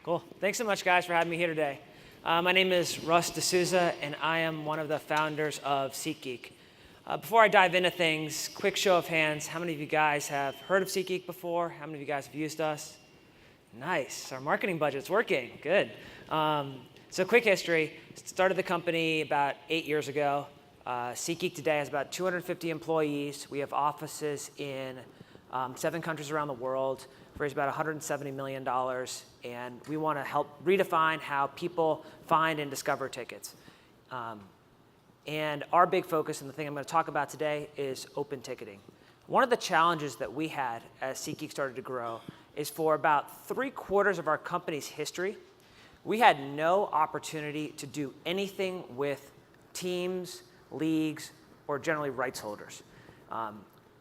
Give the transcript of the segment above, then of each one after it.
Cool. Thanks so much, guys, for having me here today. My name is Russ D'Souza, and I am one of the founders of SeatGeek. Before I dive into things, quick show of hands. How many of you guys have heard of SeatGeek before? How many of you guys have used us? Nice. Our marketing budget's working. Good. So quick history. Started the company about 8 years ago. SeatGeek today has about 250 employees. We have offices in 7 countries around the world. Raised about $170 million, and we want to help redefine how people find and discover tickets. And our big focus, and the thing I'm going to talk about today, is open ticketing. One of the challenges that we had as SeatGeek started to grow is for about 3/4 of our company's history, we had no opportunity to do anything with teams, leagues, or generally rights holders.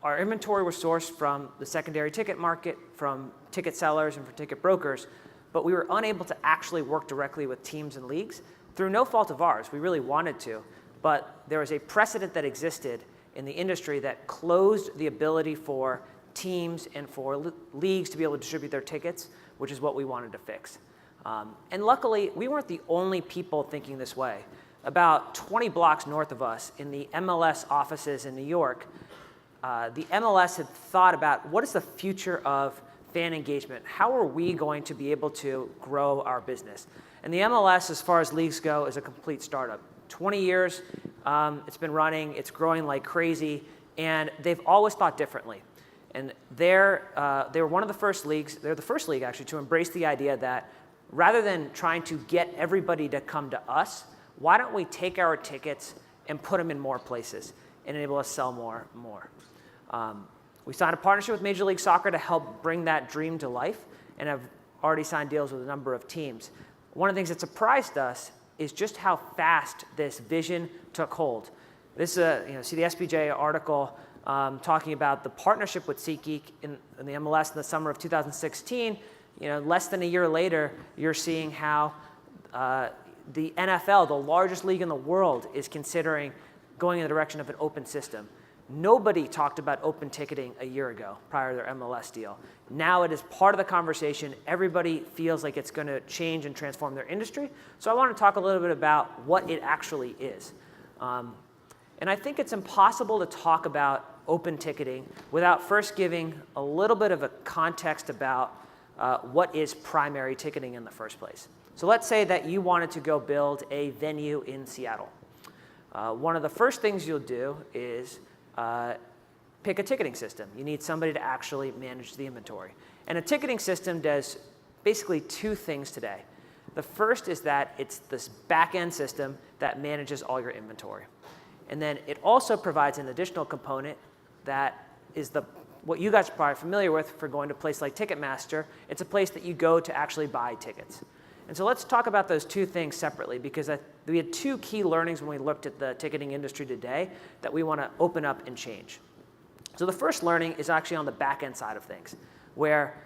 Our inventory was sourced from the secondary ticket market, from ticket sellers and from ticket brokers, but we were unable to actually work directly with teams and leagues through no fault of ours. We really wanted to, but there was a precedent that existed in the industry that closed the ability for teams and for leagues to be able to distribute their tickets, which is what we wanted to fix. And luckily, we weren't the only people thinking this way. About 20 blocks north of us, in the MLS offices in New York, the MLS had thought about what is the future of fan engagement? How are we going to be able to grow our business? And the MLS, as far as leagues go, is a complete startup. 20 years it's been running, it's growing like crazy, and they've always thought differently. And they were one of the first leagues, they're the first league actually, to embrace the idea that rather than trying to get everybody to come to us, why don't we take our tickets and put them in more places and enable us to sell more. We signed a partnership with Major League Soccer to help bring that dream to life and have already signed deals with a number of teams. One of the things that surprised us is just how fast this vision took hold. This see the SBJ article talking about the partnership with SeatGeek in the MLS in the summer of 2016. Less than a year later, you're seeing how the NFL, the largest league in the world, is considering going in the direction of an open system. Nobody talked about open ticketing a year ago prior to their MLS deal. Now it is part of the conversation. Everybody feels like it's going to change and transform their industry. So I want to talk a little bit about what it actually is. And I think it's impossible to talk about open ticketing without first giving a little bit of a context about what is primary ticketing in the first place. So let's say that you wanted to go build a venue in Seattle. One of the first things you'll do is pick a ticketing system. You need somebody to actually manage the inventory. And a ticketing system does basically 2 things today. The first is that it's this back-end system that manages all your inventory. And then it also provides an additional component that is what you guys are probably familiar with for going to a place like Ticketmaster. It's a place that you go to actually buy tickets. And so let's talk about those 2 things separately, because we had 2 key learnings when we looked at the ticketing industry today that we want to open up and change. So the first learning is actually on the back end side of things, where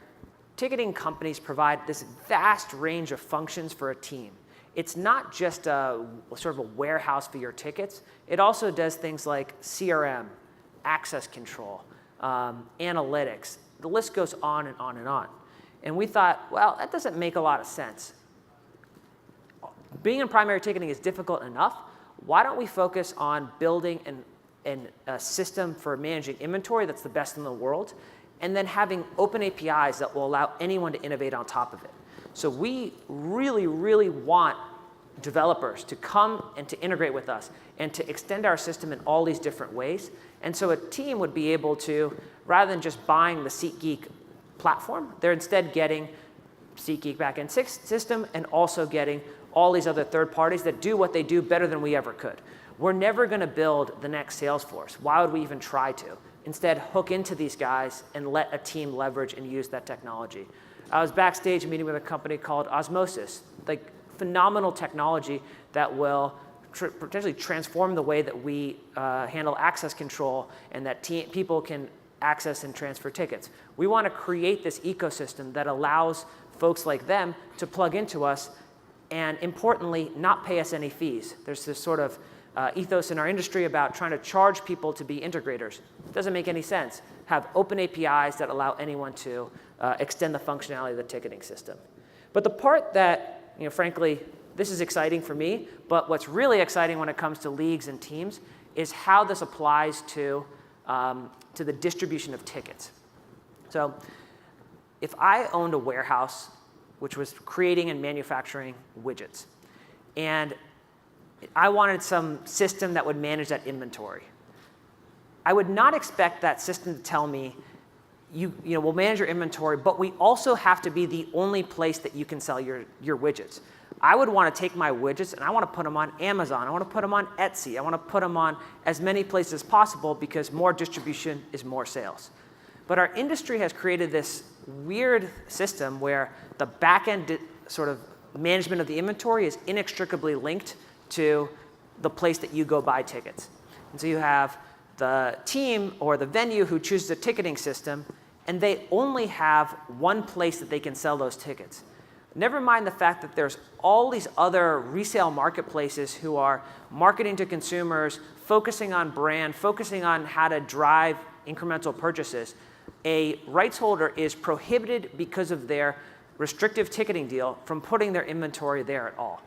ticketing companies provide this vast range of functions for a team. It's not just a sort of a warehouse for your tickets. It also does things like CRM, access control, analytics. The list goes on and on and on. And we thought, well, that doesn't make a lot of sense. Being in primary ticketing is difficult enough. Why don't we focus on building a system for managing inventory that's the best in the world, and then having open APIs that will allow anyone to innovate on top of it? So we really, really want developers to come and to integrate with us and to extend our system in all these different ways. And so a team would be able to, rather than just buying the SeatGeek platform, they're instead getting SeatGeek backend system and also getting all these other third parties that do what they do better than we ever could. We're never going to build the next Salesforce. Why would we even try to? Instead, hook into these guys and let a team leverage and use that technology. I was backstage meeting with a company called Osmosis, like phenomenal technology that will potentially transform the way that we handle access control and that people can access and transfer tickets. We want to create this ecosystem that allows folks like them to plug into us and, importantly, not pay us any fees. There's this sort of ethos in our industry about trying to charge people to be integrators. It doesn't make any sense. Have open APIs that allow anyone to extend the functionality of the ticketing system. But the part that, frankly, this is exciting for me, but what's really exciting when it comes to leagues and teams is how this applies to the distribution of tickets. So if I owned a warehouse which was creating and manufacturing widgets, and I wanted some system that would manage that inventory, I would not expect that system to tell me, we'll manage your inventory, but we also have to be the only place that you can sell your widgets. I would want to take my widgets and I want to put them on Amazon. I want to put them on Etsy. I want to put them on as many places as possible because more distribution is more sales. But our industry has created this weird system where the back-end sort of management of the inventory is inextricably linked to the place that you go buy tickets. And so you have the team or the venue who chooses a ticketing system, and they only have one place that they can sell those tickets. Never mind the fact that there's all these other resale marketplaces who are marketing to consumers, focusing on brand, focusing on how to drive incremental purchases. A rights holder is prohibited because of their restrictive ticketing deal from putting their inventory there at all.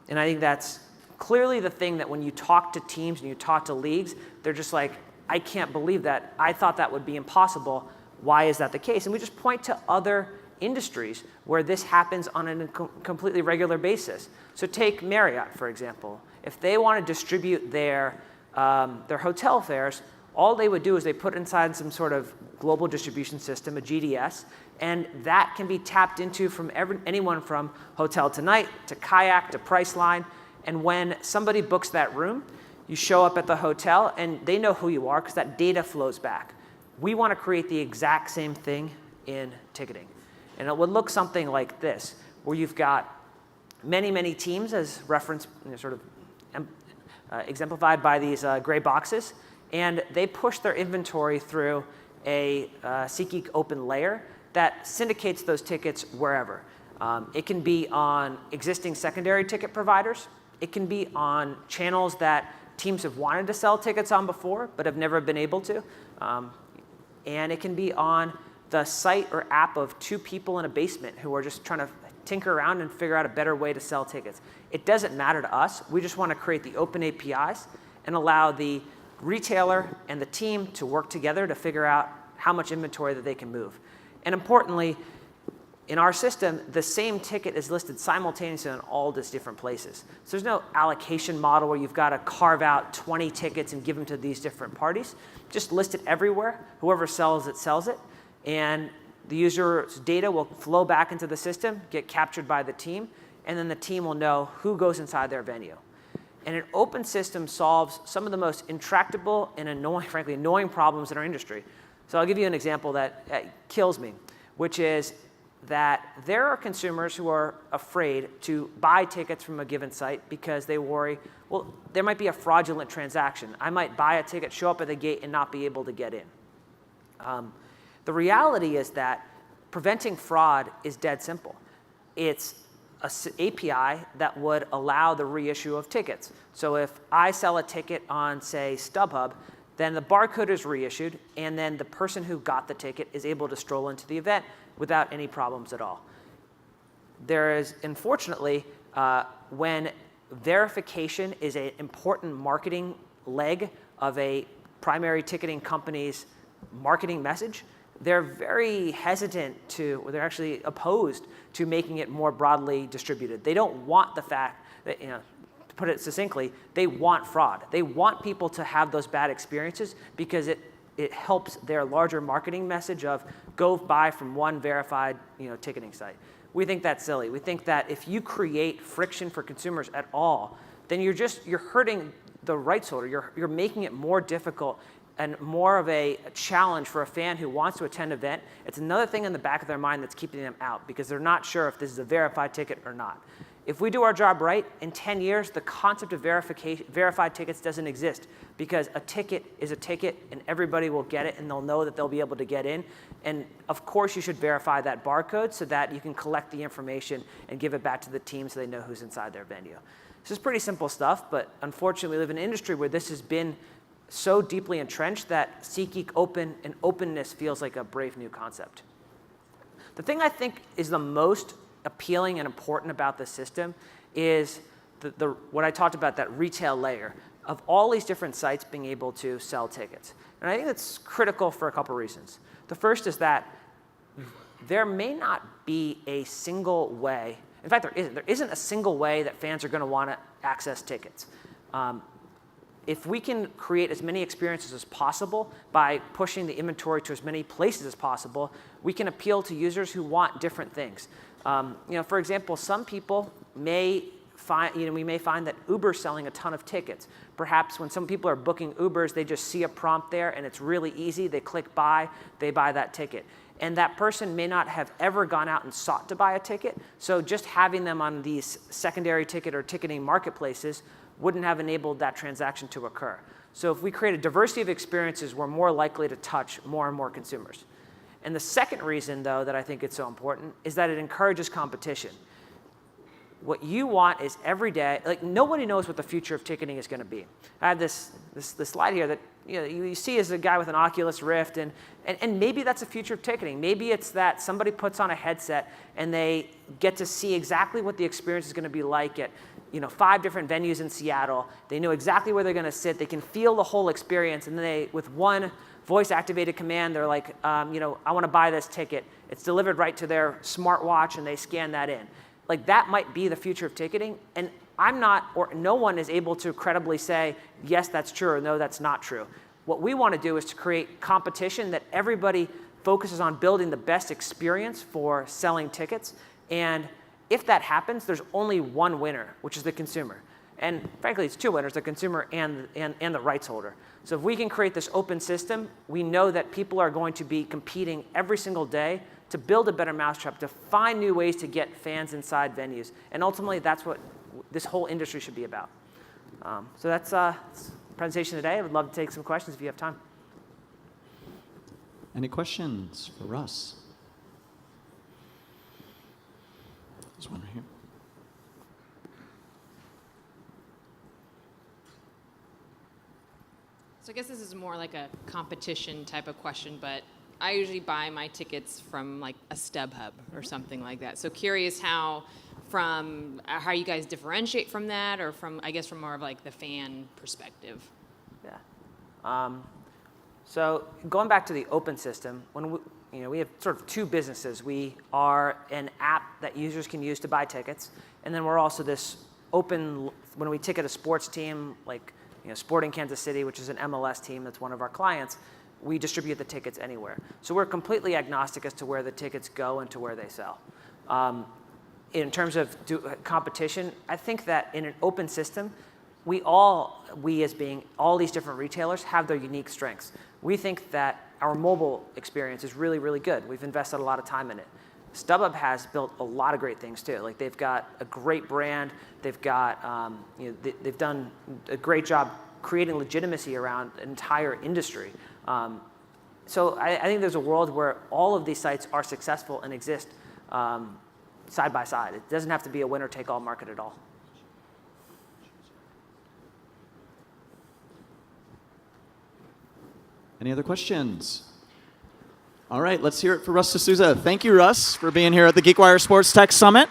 And I think that's clearly the thing that when you talk to teams and you talk to leagues, they're just like, I can't believe that. I thought that would be impossible. Why is that the case? And we just point to other industries where this happens on a completely regular basis. So take Marriott, for example. If they want to distribute their hotel fares, all they would do is they put inside some sort of global distribution system, a GDS, and that can be tapped into from anyone from Hotel Tonight to Kayak to Priceline. And when somebody books that room, you show up at the hotel and they know who you are because that data flows back. We want to create the exact same thing in ticketing. And it would look something like this, where you've got many, many teams as referenced, exemplified by these gray boxes, and they push their inventory through a SeatGeek open layer that syndicates those tickets wherever. It can be on existing secondary ticket providers. It can be on channels that teams have wanted to sell tickets on before but have never been able to. And it can be on the site or app of two people in a basement who are just trying to tinker around and figure out a better way to sell tickets. It doesn't matter to us. We just want to create the open APIs and allow the retailer and the team to work together to figure out how much inventory that they can move. And importantly, in our system, the same ticket is listed simultaneously on all these different places. So there's no allocation model where you've got to carve out 20 tickets and give them to these different parties. Just list it everywhere. Whoever sells it, sells it. And the user's data will flow back into the system, get captured by the team, and then the team will know who goes inside their venue. And an open system solves some of the most intractable and annoying problems in our industry. So I'll give you an example that kills me, which is that there are consumers who are afraid to buy tickets from a given site because they worry, well, there might be a fraudulent transaction. I might buy a ticket, show up at the gate, and not be able to get in. The reality is that preventing fraud is dead simple. It's an API that would allow the reissue of tickets. So if I sell a ticket on, say, StubHub, then the barcode is reissued, and then the person who got the ticket is able to stroll into the event without any problems at all. There is, unfortunately, when verification is an important marketing leg of a primary ticketing company's marketing message, they're very hesitant to, or they're actually opposed to making it more broadly distributed. They don't want the fact that, to put it succinctly, they want fraud. They want people to have those bad experiences because it helps their larger marketing message of go buy from one verified ticketing site. We think that's silly. We think that if you create friction for consumers at all, then you're hurting the rights holder. You're making it more difficult and more of a challenge for a fan who wants to attend an event. It's another thing in the back of their mind that's keeping them out because they're not sure if this is a verified ticket or not. If we do our job right, in 10 years, the concept of verified tickets doesn't exist because a ticket is a ticket and everybody will get it and they'll know that they'll be able to get in. And of course, you should verify that barcode so that you can collect the information and give it back to the team so they know who's inside their venue. This is pretty simple stuff, but unfortunately, we live in an industry where this has been so deeply entrenched that SeatGeek open and openness feels like a brave new concept. The thing I think is the most appealing and important about the system is what I talked about, that retail layer of all these different sites being able to sell tickets. And I think that's critical for a couple reasons. The first is that there may not be a single way. In fact, there isn't a single way that fans are going to want to access tickets. If we can create as many experiences as possible by pushing the inventory to as many places as possible, we can appeal to users who want different things. For example, some people may find, we may find that Uber's selling a ton of tickets. Perhaps when some people are booking Ubers, they just see a prompt there and it's really easy. They click buy, they buy that ticket. And that person may not have ever gone out and sought to buy a ticket. So just having them on these secondary ticket or ticketing marketplaces wouldn't have enabled that transaction to occur. So if we create a diversity of experiences, we're more likely to touch more and more consumers. And the second reason, though, that I think it's so important is that it encourages competition. What you want is every day, like nobody knows what the future of ticketing is going to be. I have this slide here that you see as a guy with an Oculus Rift, and maybe that's the future of ticketing. Maybe it's that somebody puts on a headset and they get to see exactly what the experience is going to be like at 5 different venues in Seattle. They know exactly where they're going to sit. They can feel the whole experience, and then they, with one voice-activated command, they're like, I want to buy this ticket. It's delivered right to their smartwatch, and they scan that in. Like that might be the future of ticketing, and I'm not, or no one is able to credibly say, yes, that's true, or no, that's not true. What we want to do is to create competition that everybody focuses on building the best experience for selling tickets, and if that happens, there's only one winner, which is the consumer. And frankly, it's two winners, the consumer and the rights holder. So if we can create this open system, we know that people are going to be competing every single day to build a better mousetrap, to find new ways to get fans inside venues. And ultimately, that's what this whole industry should be about. So that's the presentation today. I would love to take some questions if you have time. Any questions for Russ? There's one right here. So I guess this is more like a competition type of question, but I usually buy my tickets from like a StubHub or something like that. So curious how you guys differentiate from that, or from more of like the fan perspective. Yeah. So going back to the open system, when we have sort of two businesses. We are an app that users can use to buy tickets, and then we're also this open, when we ticket a sports team like Sporting Kansas City, which is an MLS team that's one of our clients, we distribute the tickets anywhere. So we're completely agnostic as to where the tickets go and to where they sell. In terms of competition, I think that in an open system, we as being all these different retailers have their unique strengths. We think that our mobile experience is really, really good. We've invested a lot of time in it. StubHub has built a lot of great things too. Like they've got a great brand. They've got, they've done a great job creating legitimacy around an entire industry. So I think there's a world where all of these sites are successful and exist side by side. It doesn't have to be a winner-take-all market at all. Any other questions? All right, let's hear it for Russ D'Souza. Thank you, Russ, for being here at the GeekWire Sports Tech Summit.